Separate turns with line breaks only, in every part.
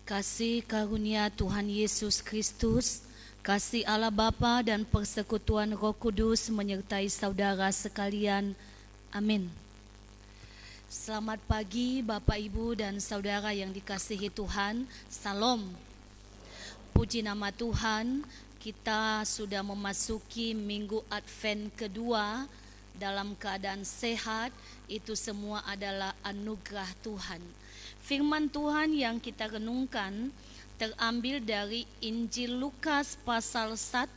Kasih karunia Tuhan Yesus Kristus, kasih Allah Bapa dan persekutuan Roh Kudus menyertai saudara sekalian. Amin. Selamat pagi Bapak Ibu dan saudara yang dikasihi Tuhan. Salam. Puji nama Tuhan, kita sudah memasuki minggu Advent kedua dalam keadaan sehat. Itu semua adalah anugerah Tuhan. Firman Tuhan yang kita renungkan terambil dari Injil Lukas pasal 1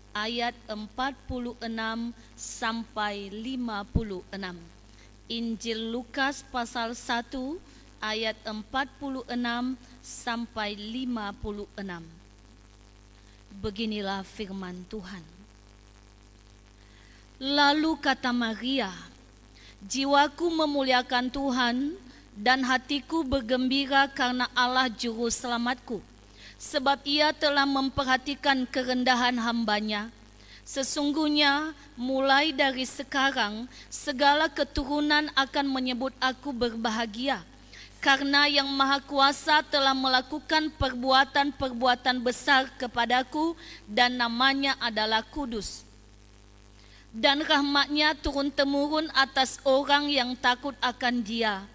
ayat 46 sampai 56. Injil Lukas pasal 1 ayat 46 sampai 56. Beginilah firman Tuhan. Lalu kata Maria, "Jiwaku memuliakan Tuhan, dan hatiku bergembira karena Allah Juru Selamatku, sebab Ia telah memperhatikan kerendahan hamba-Nya. Sesungguhnya mulai dari sekarang segala keturunan akan menyebut aku berbahagia, karena Yang Maha Kuasa telah melakukan perbuatan-perbuatan besar kepadaku, dan namanya adalah kudus. Dan rahmat-Nya turun-temurun atas orang yang takut akan Dia.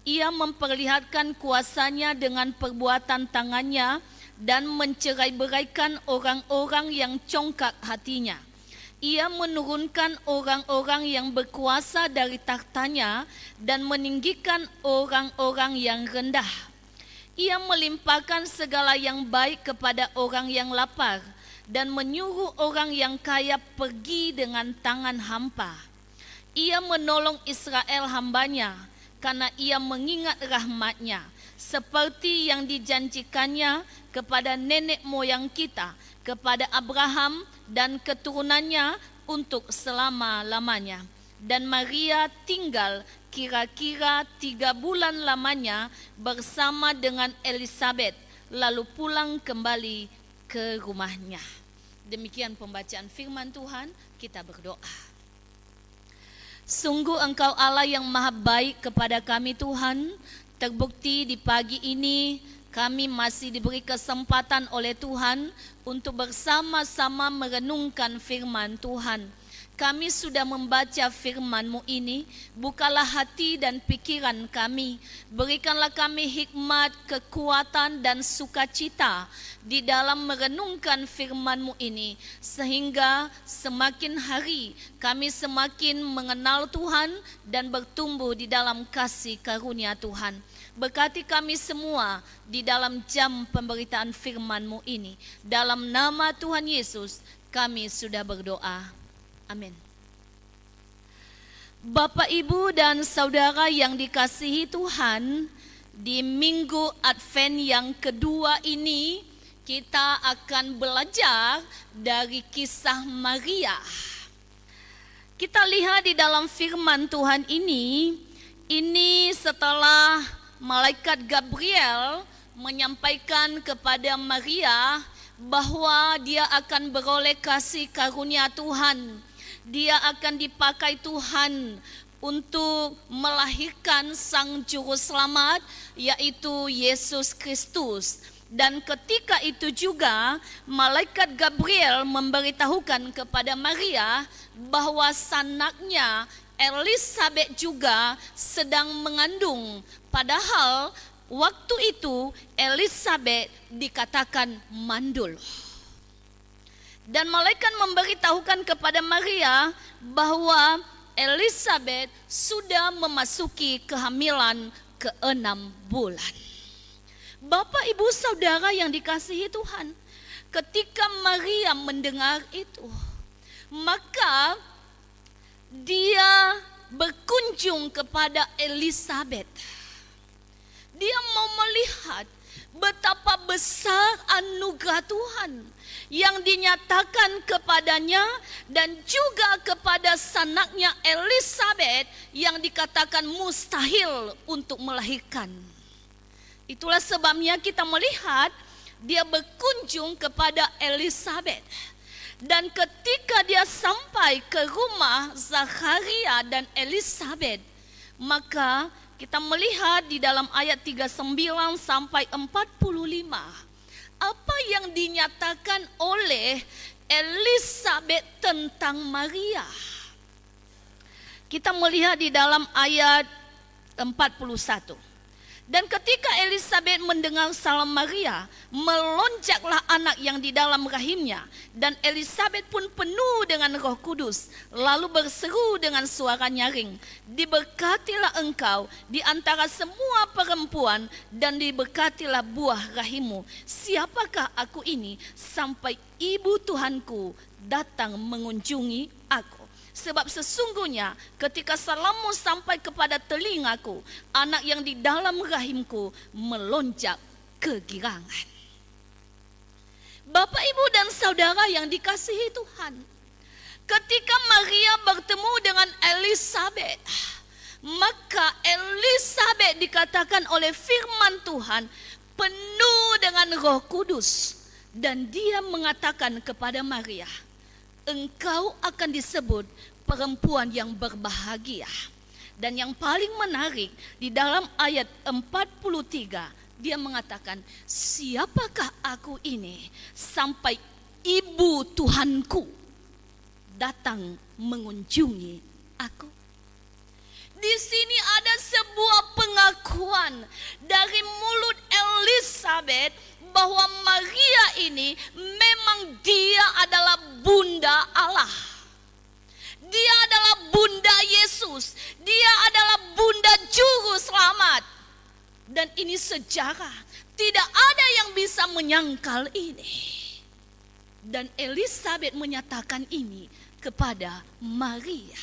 Ia memperlihatkan kuasanya dengan perbuatan tangannya dan mencerai-beraikan orang-orang yang congkak hatinya. Ia menurunkan orang-orang yang berkuasa dari tahtanya dan meninggikan orang-orang yang rendah. Ia melimpahkan segala yang baik kepada orang yang lapar dan menyuruh orang yang kaya pergi dengan tangan hampa. Ia menolong Israel hamba-Nya, karena Ia mengingat rahmat-Nya, seperti yang dijanjikannya kepada nenek moyang kita, kepada Abraham dan keturunannya untuk selama-lamanya." Dan Maria tinggal kira-kira 3 bulan lamanya bersama dengan Elisabet, lalu pulang kembali ke rumahnya. Demikian pembacaan firman Tuhan, kita berdoa. Sungguh Engkau Allah yang maha baik kepada kami Tuhan. Terbukti di pagi ini kami masih diberi kesempatan oleh Tuhan untuk bersama-sama merenungkan firman Tuhan. Kami sudah membaca firman-Mu ini, bukalah hati dan pikiran kami. Berikanlah kami hikmat, kekuatan dan sukacita di dalam merenungkan firman-Mu ini, sehingga semakin hari kami semakin mengenal Tuhan dan bertumbuh di dalam kasih karunia Tuhan. Berkati kami semua di dalam jam pemberitaan firman-Mu ini. Dalam nama Tuhan Yesus kami sudah berdoa. Amin. Bapak, Ibu, dan saudara yang dikasihi Tuhan, di minggu Advent yang kedua ini kita akan belajar dari kisah Maria. Kita lihat di dalam firman Tuhan ini setelah malaikat Gabriel menyampaikan kepada Maria bahwa dia akan beroleh kasih karunia Tuhan. Dia akan dipakai Tuhan untuk melahirkan Sang Juru Selamat, yaitu Yesus Kristus. Dan ketika itu juga malaikat Gabriel memberitahukan kepada Maria bahwa sanaknya Elisabet juga sedang mengandung. Padahal waktu itu Elisabet dikatakan mandul. Dan malaikat memberitahukan kepada Maria bahwa Elisabet sudah memasuki kehamilan ke-6 bulan. Bapak, Ibu, saudara yang dikasihi Tuhan, ketika Maria mendengar itu, maka dia berkunjung kepada Elisabet. Dia mau melihat betapa besar anugerah Tuhan yang dinyatakan kepadanya dan juga kepada sanaknya Elisabet yang dikatakan mustahil untuk melahirkan. Itulah sebabnya kita melihat dia berkunjung kepada Elisabet. Dan ketika dia sampai ke rumah Zakaria dan Elisabet, maka kita melihat di dalam ayat 39 sampai 45 apa yang dinyatakan oleh Elisabet tentang Maria. Kita melihat di dalam ayat 41. Dan ketika Elisabet mendengar salam Maria, melonjaklah anak yang di dalam rahimnya. Dan Elisabet pun penuh dengan Roh Kudus, lalu berseru dengan suara nyaring, "Diberkatilah engkau di antara semua perempuan, dan diberkatilah buah rahimmu. Siapakah aku ini sampai ibu Tuhanku datang mengunjungi aku? Sebab sesungguhnya ketika salammu sampai kepada telingaku, anak yang di dalam rahimku melonjak kegirangan." Bapak, Ibu, dan Saudara yang dikasihi Tuhan, ketika Maria bertemu dengan Elisabet, maka Elisabet dikatakan oleh firman Tuhan penuh dengan Roh Kudus. Dan dia mengatakan kepada Maria, "Engkau akan disebut perempuan yang berbahagia." Dan yang paling menarik di dalam ayat 43, dia mengatakan, "Siapakah aku ini sampai ibu Tuhanku datang mengunjungi aku?" Di sini ada sebuah pengakuan dari mulut Elisabet bahwa Maria ini memang dia adalah bunda Allah. Dia adalah bunda Yesus. Dia adalah bunda juru selamat. Dan ini sejarah. Tidak ada yang bisa menyangkal ini. Dan Elisabet menyatakan ini kepada Maria.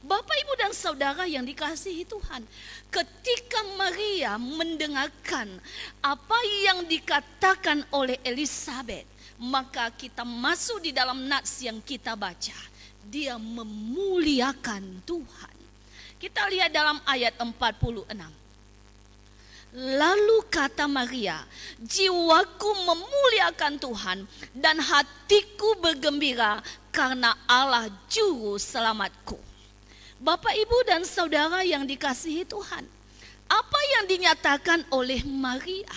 Bapak, Ibu, dan Saudara yang dikasihi Tuhan, ketika Maria mendengarkan apa yang dikatakan oleh Elisabet, maka kita masuk di dalam nats yang kita baca. Dia memuliakan Tuhan. Kita lihat dalam ayat 46. Lalu kata Maria, "Jiwaku memuliakan Tuhan dan hatiku bergembira karena Allah juru selamatku." Bapak, Ibu, dan Saudara yang dikasihi Tuhan, apa yang dinyatakan oleh Maria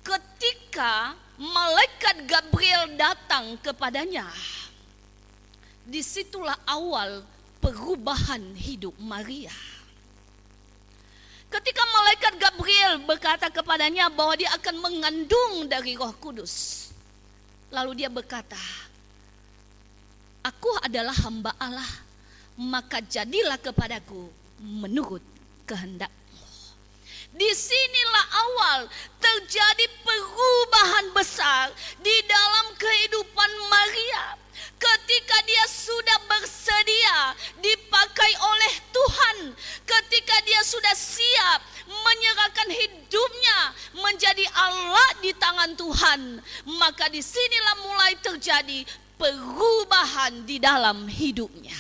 ketika malaikat Gabriel datang kepadanya? Disitulah awal perubahan hidup Maria. Ketika malaikat Gabriel berkata kepadanya bahwa dia akan mengandung dari Roh Kudus, lalu dia berkata, "Aku adalah hamba Allah, maka jadilah kepadaku menurut kehendak." Di sinilah awal terjadi perubahan besar di dalam kehidupan Maria. Ketika dia sudah bersedia dipakai oleh Tuhan, ketika dia sudah siap menyerahkan hidupnya menjadi alat di tangan Tuhan, maka disinilah mulai terjadi perubahan di dalam hidupnya.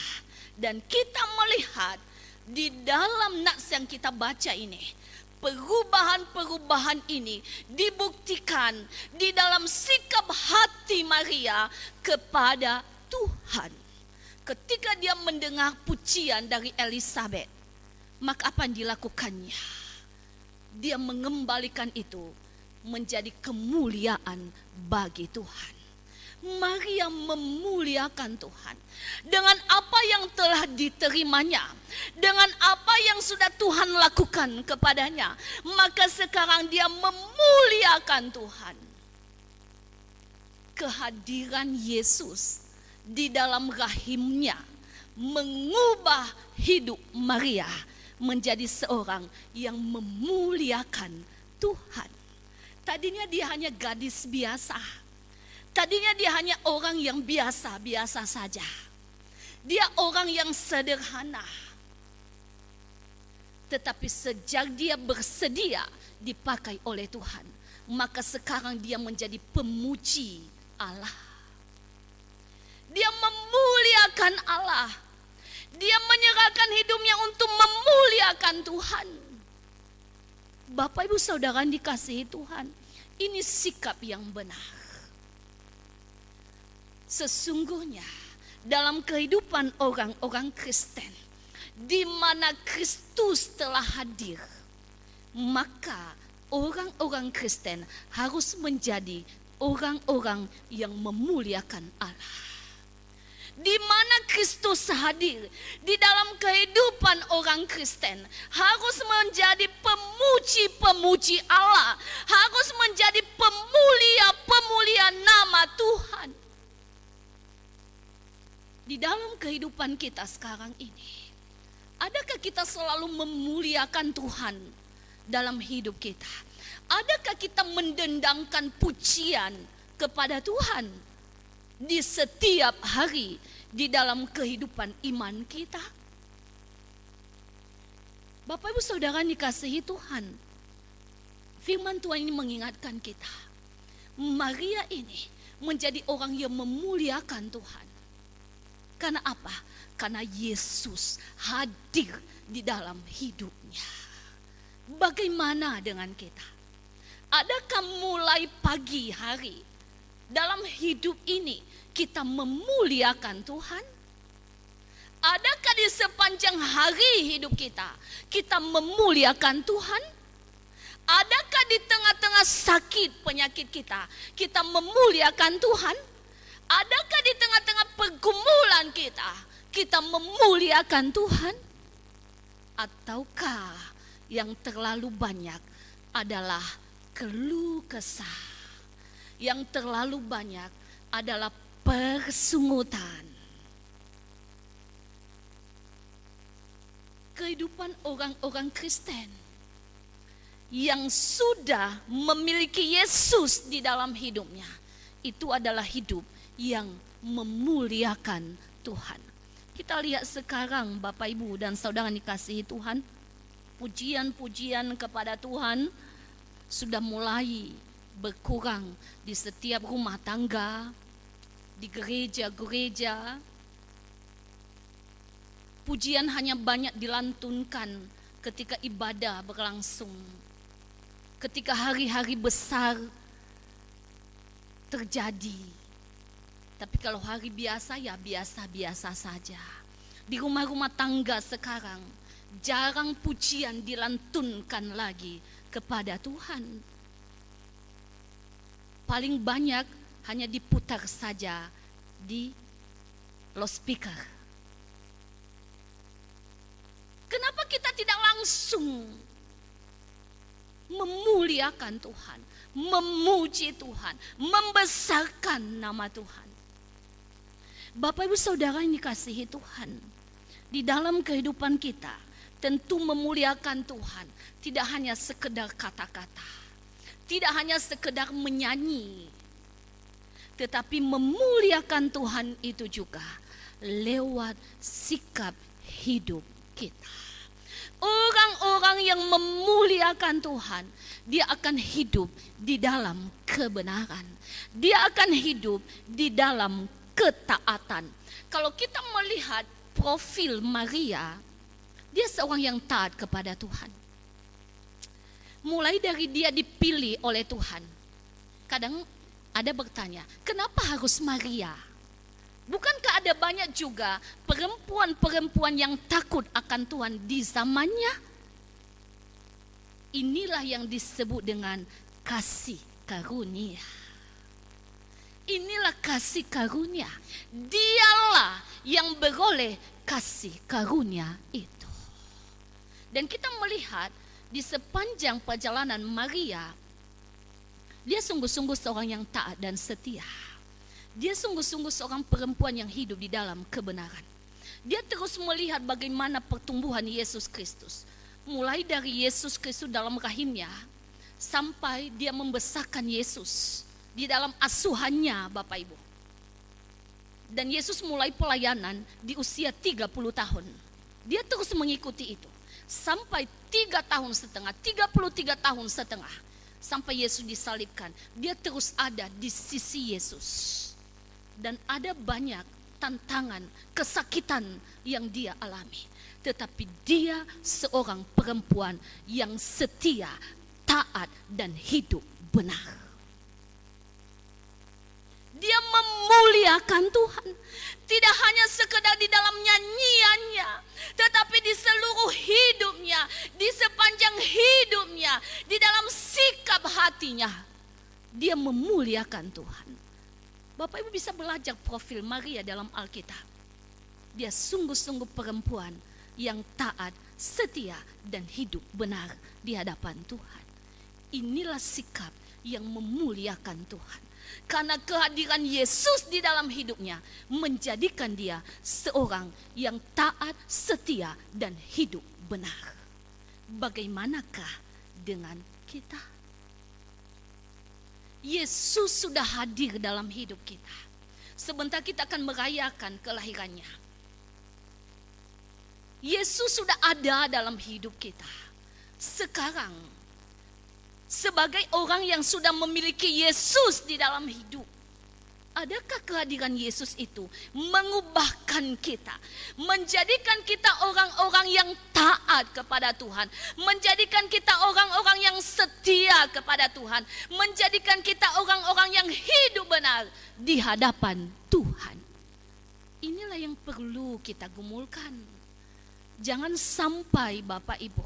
Dan kita melihat di dalam nats yang kita baca ini, perubahan-perubahan ini dibuktikan di dalam sikap hati Maria kepada Tuhan. Ketika dia mendengar pujian dari Elisabet, maka apa yang dilakukannya? Dia mengembalikan itu menjadi kemuliaan bagi Tuhan. Maria memuliakan Tuhan dengan apa yang telah diterimanya, dengan apa yang sudah Tuhan lakukan kepadanya. Maka sekarang dia memuliakan Tuhan. Kehadiran Yesus di dalam rahimnya mengubah hidup Maria menjadi seorang yang memuliakan Tuhan. Tadinya dia hanya gadis biasa. Tadinya dia hanya orang yang biasa-biasa saja. Dia orang yang sederhana. Tetapi sejak dia bersedia dipakai oleh Tuhan, maka sekarang dia menjadi pemuji Allah. Dia memuliakan Allah. Dia menyerahkan hidupnya untuk memuliakan Tuhan. Bapak, Ibu, Saudara yang dikasihi Tuhan, ini sikap yang benar. Sesungguhnya dalam kehidupan orang-orang Kristen, di mana Kristus telah hadir, maka orang-orang Kristen harus menjadi orang-orang yang memuliakan Allah. Di mana Kristus hadir di dalam kehidupan orang Kristen harus menjadi pemuji-pemuji Allah, harus menjadi pemulia-pemulia nama Tuhan. Di dalam kehidupan kita sekarang ini, adakah kita selalu memuliakan Tuhan dalam hidup kita? Adakah kita mendendangkan pujian kepada Tuhan di setiap hari di dalam kehidupan iman kita? Bapak Ibu Saudara dikasihi Tuhan, firman Tuhan ini mengingatkan kita, Maria ini menjadi orang yang memuliakan Tuhan. Karena apa? Karena Yesus hadir di dalam hidupnya. Bagaimana dengan kita? Adakah mulai pagi hari dalam hidup ini kita memuliakan Tuhan? Adakah di sepanjang hari hidup kita memuliakan Tuhan? Adakah di tengah-tengah sakit penyakit kita memuliakan Tuhan? Adakah di tengah-tengah pergumulan kita memuliakan Tuhan? Ataukah yang terlalu banyak adalah keluh kesah? Yang terlalu banyak adalah persungutan. Kehidupan orang-orang Kristen yang sudah memiliki Yesus di dalam hidupnya, itu adalah hidup yang memuliakan Tuhan. Kita lihat sekarang Bapak Ibu dan Saudara dikasihi Tuhan, pujian-pujian kepada Tuhan sudah mulai berkurang di setiap rumah tangga, di gereja-gereja. Pujian hanya banyak dilantunkan ketika ibadah berlangsung, ketika hari-hari besar terjadi. Tapi kalau hari biasa ya biasa-biasa saja. Di rumah-rumah tangga sekarang jarang pujian dilantunkan lagi kepada Tuhan. Paling banyak hanya diputar saja di loudspeaker. Kenapa kita tidak langsung memuliakan Tuhan, memuji Tuhan, membesarkan nama Tuhan? Bapak Ibu Saudara yang dikasihi Tuhan, di dalam kehidupan kita tentu memuliakan Tuhan tidak hanya sekedar kata-kata, tidak hanya sekedar menyanyi, tetapi memuliakan Tuhan itu juga lewat sikap hidup kita. Orang-orang yang memuliakan Tuhan, dia akan hidup di dalam kebenaran. Dia akan hidup di dalam ketaatan. Kalau kita melihat profil Maria, dia seorang yang taat kepada Tuhan. Mulai dari dia dipilih oleh Tuhan. Kadang ada bertanya, kenapa harus Maria? Bukankah ada banyak juga perempuan-perempuan yang takut akan Tuhan di zamannya? Inilah yang disebut dengan kasih karunia. Inilah kasih karunia. Dialah yang beroleh kasih karunia itu. Dan kita melihat di sepanjang perjalanan Maria, dia sungguh-sungguh seorang yang taat dan setia. Dia sungguh-sungguh seorang perempuan yang hidup di dalam kebenaran. Dia terus melihat bagaimana pertumbuhan Yesus Kristus. Mulai dari Yesus Kristus dalam rahimnya, sampai dia membesarkan Yesus di dalam asuhannya Bapak Ibu. Dan Yesus mulai pelayanan di usia 30 tahun. Dia terus mengikuti itu. Sampai 3 tahun setengah, 33 tahun setengah. Sampai Yesus disalibkan. Dia terus ada di sisi Yesus. Dan ada banyak tantangan, kesakitan yang dia alami. Tetapi dia seorang perempuan yang setia, taat, dan hidup benar. Dia memuliakan Tuhan. Tidak hanya sekedar di dalam nyanyiannya, tetapi di seluruh hidupnya, di sepanjang hidupnya, di dalam sikap hatinya, dia memuliakan Tuhan. Bapak Ibu bisa belajar profil Maria dalam Alkitab. Dia sungguh-sungguh perempuan yang taat, setia, dan hidup benar di hadapan Tuhan. Inilah sikap yang memuliakan Tuhan. Karena kehadiran Yesus di dalam hidupnya menjadikan dia seorang yang taat, setia, dan hidup benar. Bagaimanakah dengan kita? Yesus sudah hadir dalam hidup kita. Sebentar kita akan merayakan kelahirannya. Yesus sudah ada dalam hidup kita. Sekarang, sebagai orang yang sudah memiliki Yesus di dalam hidup, adakah kehadiran Yesus itu mengubahkan kita, menjadikan kita orang-orang yang taat kepada Tuhan, menjadikan kita orang-orang yang setia kepada Tuhan, menjadikan kita orang-orang yang hidup benar di hadapan Tuhan? Inilah yang perlu kita gumulkan. Jangan sampai Bapak Ibu,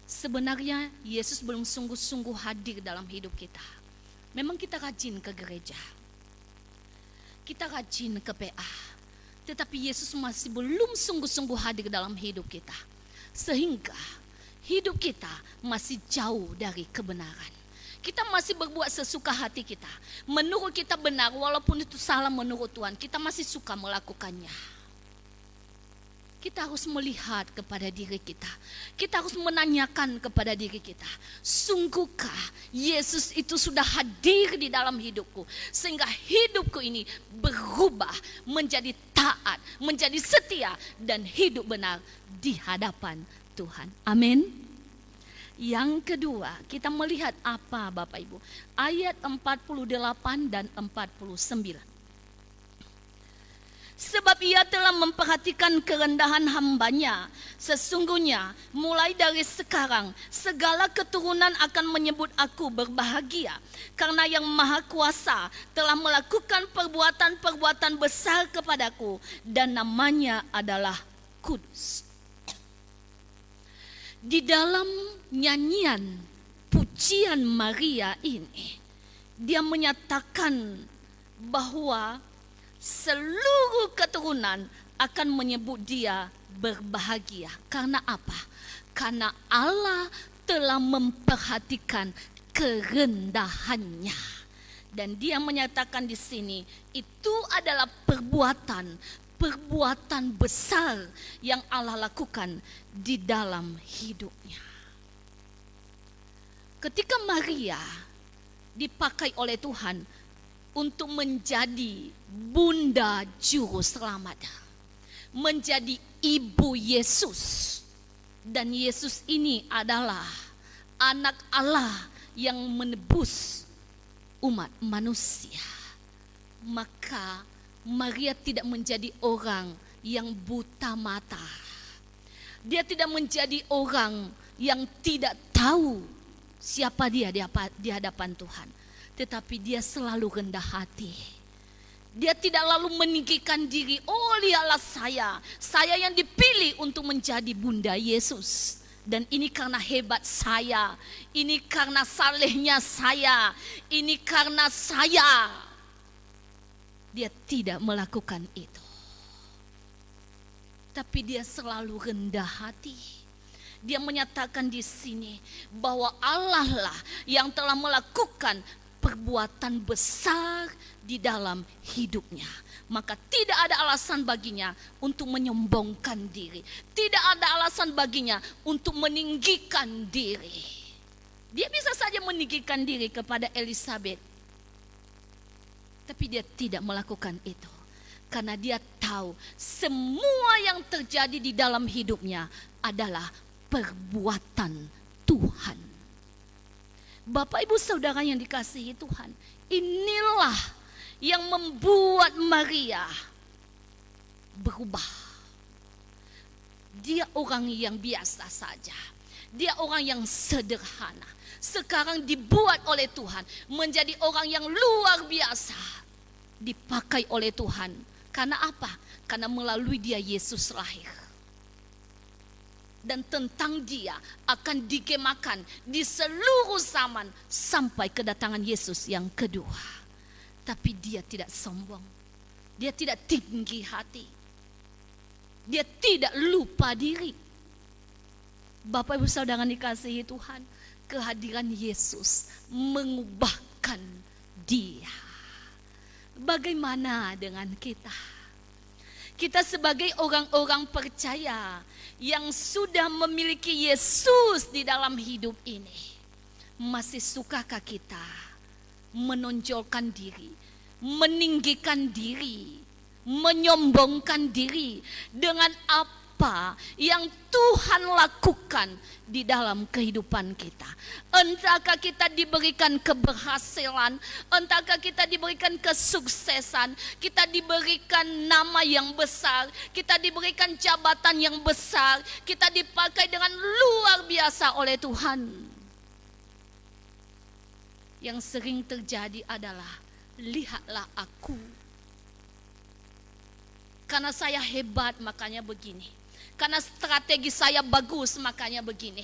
sebenarnya Yesus belum sungguh-sungguh hadir dalam hidup kita. Memang kita rajin ke gereja, kita rajin ke PA, tetapi Yesus masih belum sungguh-sungguh hadir dalam hidup kita. Sehingga hidup kita masih jauh dari kebenaran. Kita masih berbuat sesuka hati kita. Menurut kita benar, walaupun itu salah menurut Tuhan, kita masih suka melakukannya. Kita harus melihat kepada diri kita. Kita harus menanyakan kepada diri kita, sungguhkah Yesus itu sudah hadir di dalam hidupku, sehingga hidupku ini berubah menjadi taat, menjadi setia, dan hidup benar di hadapan Tuhan. Amin. Yang kedua, kita melihat apa Bapak Ibu? Ayat 48 dan 49. Sebab ia telah memperhatikan kerendahan hambanya. Sesungguhnya mulai dari sekarang segala keturunan akan menyebut aku berbahagia. Karena yang Maha Kuasa telah melakukan perbuatan-perbuatan besar kepadaku. Dan namanya adalah Kudus. Di dalam nyanyian pujian Maria ini, dia menyatakan bahwa seluruh keturunan akan menyebut dia berbahagia. Karena apa? Karena Allah telah memperhatikan kerendahannya. Dan dia menyatakan di sini, itu adalah perbuatan besar yang Allah lakukan di dalam hidupnya. Ketika Maria dipakai oleh Tuhan untuk menjadi bunda juru selamat, menjadi ibu Yesus, dan Yesus ini adalah anak Allah yang menebus umat manusia, maka Maria tidak menjadi orang yang buta mata. Dia tidak menjadi orang yang tidak tahu siapa dia di hadapan Tuhan. Tetapi dia selalu rendah hati. Dia tidak lalu meninggikan diri. Oh, lihatlah saya yang dipilih untuk menjadi bunda Yesus. Dan ini karena hebat saya, ini karena salehnya saya, ini karena saya. Dia tidak melakukan itu. Tapi dia selalu rendah hati. Dia menyatakan di sini bahwa Allah lah yang telah melakukan perbuatan besar di dalam hidupnya. Maka tidak ada alasan baginya untuk menyombongkan diri. Tidak ada alasan baginya untuk meninggikan diri. Dia bisa saja meninggikan diri kepada Elizabeth. Tapi dia tidak melakukan itu. Karena dia tahu semua yang terjadi di dalam hidupnya adalah perbuatan Tuhan. Bapak Ibu Saudara yang dikasihi Tuhan, inilah yang membuat Maria berubah. Dia orang yang biasa saja. Dia orang yang sederhana. Sekarang dibuat oleh Tuhan menjadi orang yang luar biasa. Dipakai oleh Tuhan. Karena apa? Karena melalui dia Yesus lahir. Dan tentang dia akan digemakan di seluruh zaman sampai kedatangan Yesus yang kedua. Tapi dia tidak sombong. Dia tidak tinggi hati. Dia tidak lupa diri. Bapak Ibu Saudara dikasihi Tuhan, kehadiran Yesus mengubahkan dia. Bagaimana dengan kita? Kita sebagai orang-orang percaya yang sudah memiliki Yesus di dalam hidup ini, masih sukakah kita menonjolkan diri, meninggikan diri, menyombongkan diri dengan apa yang Tuhan lakukan di dalam kehidupan kita? Entahkah kita diberikan keberhasilan, entahkah kita diberikan kesuksesan, kita diberikan nama yang besar, kita diberikan jabatan yang besar, kita dipakai dengan luar biasa oleh Tuhan. Yang sering terjadi adalah, lihatlah aku. Karena saya hebat makanya begini. Karena strategi saya bagus makanya begini.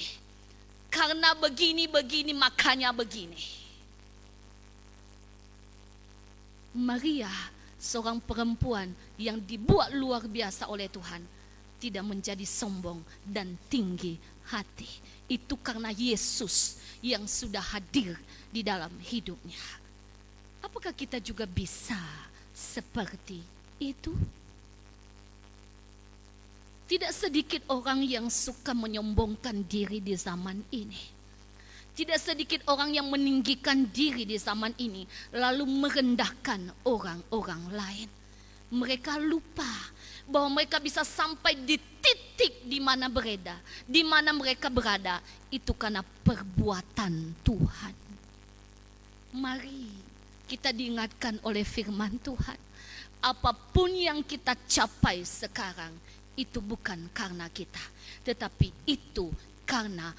Karena begini makanya begini. Maria, seorang perempuan yang dibuat luar biasa oleh Tuhan, tidak menjadi sombong dan tinggi hati. Itu karena Yesus yang sudah hadir di dalam hidupnya. Apakah kita juga bisa seperti itu? Tidak sedikit orang yang suka menyombongkan diri di zaman ini. Tidak sedikit orang yang meninggikan diri di zaman ini, lalu merendahkan orang-orang lain. Mereka lupa bahwa mereka bisa sampai di titik di mana mereka berada, itu karena perbuatan Tuhan. Mari kita diingatkan oleh firman Tuhan, apapun yang kita capai sekarang, itu bukan karena kita, tetapi itu karena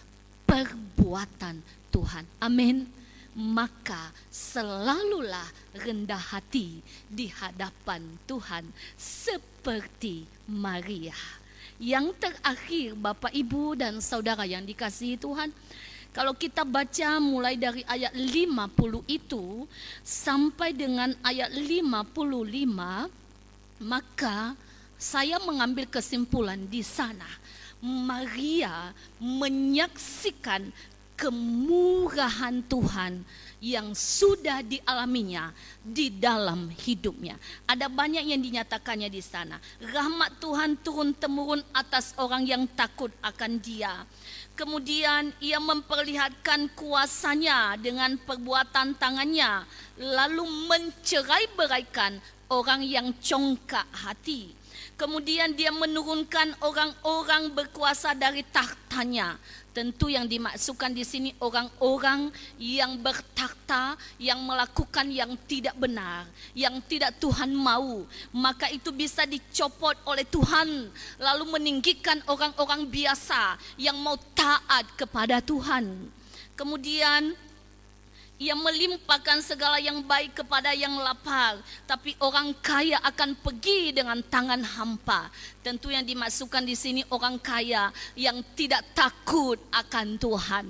perbuatan Tuhan. Amin. Maka selalulah rendah hati di hadapan Tuhan seperti Maria. Yang terakhir, Bapak, Ibu, dan Saudara yang dikasihi Tuhan, kalau kita baca mulai dari ayat 50 itu sampai dengan ayat 55, maka saya mengambil kesimpulan di sana. Maria menyaksikan kemurahan Tuhan yang sudah dialaminya di dalam hidupnya. Ada banyak yang dinyatakannya di sana. Rahmat Tuhan turun-temurun atas orang yang takut akan Dia. Kemudian ia memperlihatkan kuasanya dengan perbuatan tangannya, lalu mencerai-beraikan orang yang congkak hati. Kemudian dia menurunkan orang-orang berkuasa dari tahtanya. Tentu yang dimaksudkan di sini orang-orang yang bertakhta, yang melakukan yang tidak benar, yang tidak Tuhan mau. Maka itu bisa dicopot oleh Tuhan, lalu meninggikan orang-orang biasa yang mau taat kepada Tuhan. Kemudian ia melimpahkan segala yang baik kepada yang lapar, tapi orang kaya akan pergi dengan tangan hampa. Tentu yang dimaksudkan di sini orang kaya yang tidak takut akan Tuhan.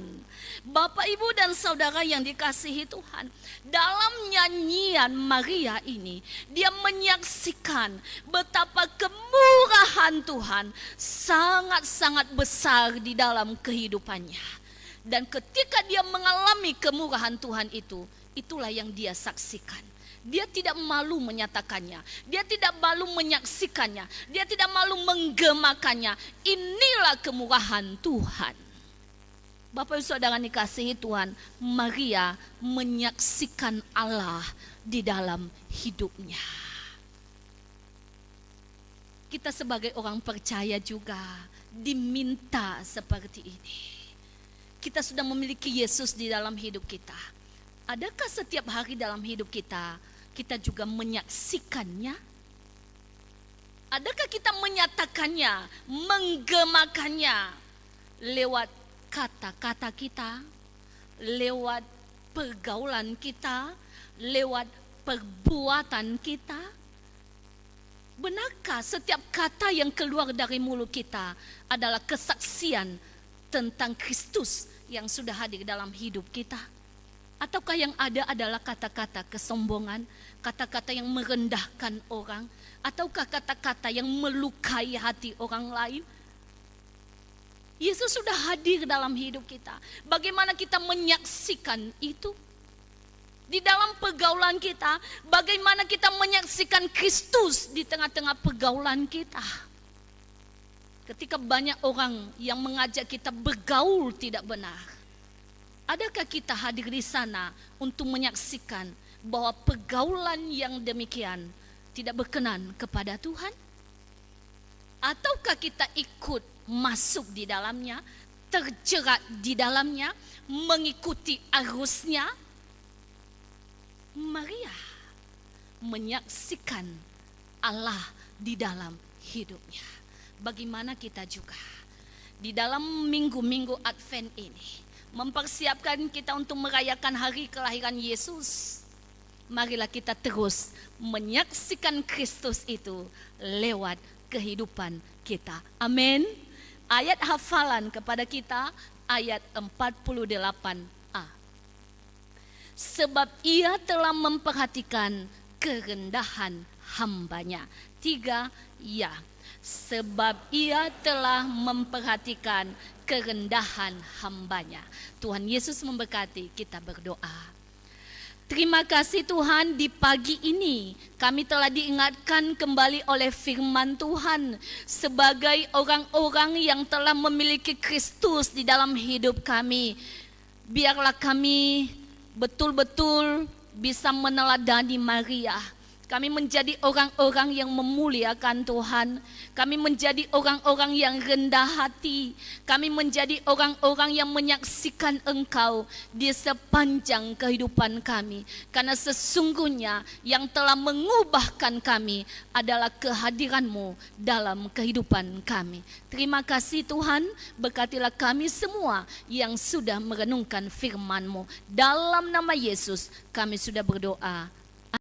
Bapak, Ibu, dan Saudara yang dikasihi Tuhan, dalam nyanyian Maria ini, dia menyaksikan betapa kemurahan Tuhan sangat-sangat besar di dalam kehidupannya. Dan ketika dia mengalami kemurahan Tuhan itu, itulah yang dia saksikan. Dia tidak malu menyatakannya, dia tidak malu menyaksikannya, dia tidak malu menggemakannya. Inilah kemurahan Tuhan. Bapak Ibu Saudara dikasihi Tuhan, Maria menyaksikan Allah di dalam hidupnya. Kita sebagai orang percaya juga diminta seperti ini. Kita sudah memiliki Yesus di dalam hidup kita. Adakah setiap hari dalam hidup kita, kita juga menyaksikannya? Adakah kita menyatakannya, menggemakannya lewat kata-kata kita, lewat pergaulan kita, lewat perbuatan kita? Benarkah setiap kata yang keluar dari mulut kita adalah kesaksian tentang Kristus yang sudah hadir dalam hidup kita? Ataukah yang ada adalah kata-kata kesombongan, kata-kata yang merendahkan orang, ataukah kata-kata yang melukai hati orang lain? Yesus sudah hadir dalam hidup kita. Bagaimana kita menyaksikan itu? Di dalam pergaulan kita, bagaimana kita menyaksikan Kristus di tengah-tengah pergaulan kita? Ketika banyak orang yang mengajak kita bergaul tidak benar, adakah kita hadir di sana untuk menyaksikan bahwa pergaulan yang demikian tidak berkenan kepada Tuhan? Ataukah kita ikut masuk di dalamnya, terjerat di dalamnya, mengikuti arusnya? Maria menyaksikan Allah di dalam hidupnya. Bagaimana kita juga di dalam minggu-minggu Advent ini mempersiapkan kita untuk merayakan hari kelahiran Yesus. Marilah kita terus menyaksikan Kristus itu lewat kehidupan kita. Amin. Ayat hafalan kepada kita ayat 48a. Sebab ia telah memperhatikan kerendahan hambanya. 3, ya. Sebab ia telah memperhatikan kerendahan hambanya. Tuhan Yesus memberkati, kita berdoa. Terima kasih Tuhan, di pagi ini kami telah diingatkan kembali oleh firman Tuhan sebagai orang-orang yang telah memiliki Kristus di dalam hidup kami. Biarlah kami betul-betul bisa meneladani Maria. Kami menjadi orang-orang yang memuliakan Tuhan. Kami menjadi orang-orang yang rendah hati. Kami menjadi orang-orang yang menyaksikan Engkau di sepanjang kehidupan kami. Karena sesungguhnya yang telah mengubahkan kami adalah kehadiran-Mu dalam kehidupan kami. Terima kasih Tuhan, berkatilah kami semua yang sudah merenungkan firman-Mu. Dalam nama Yesus kami sudah berdoa.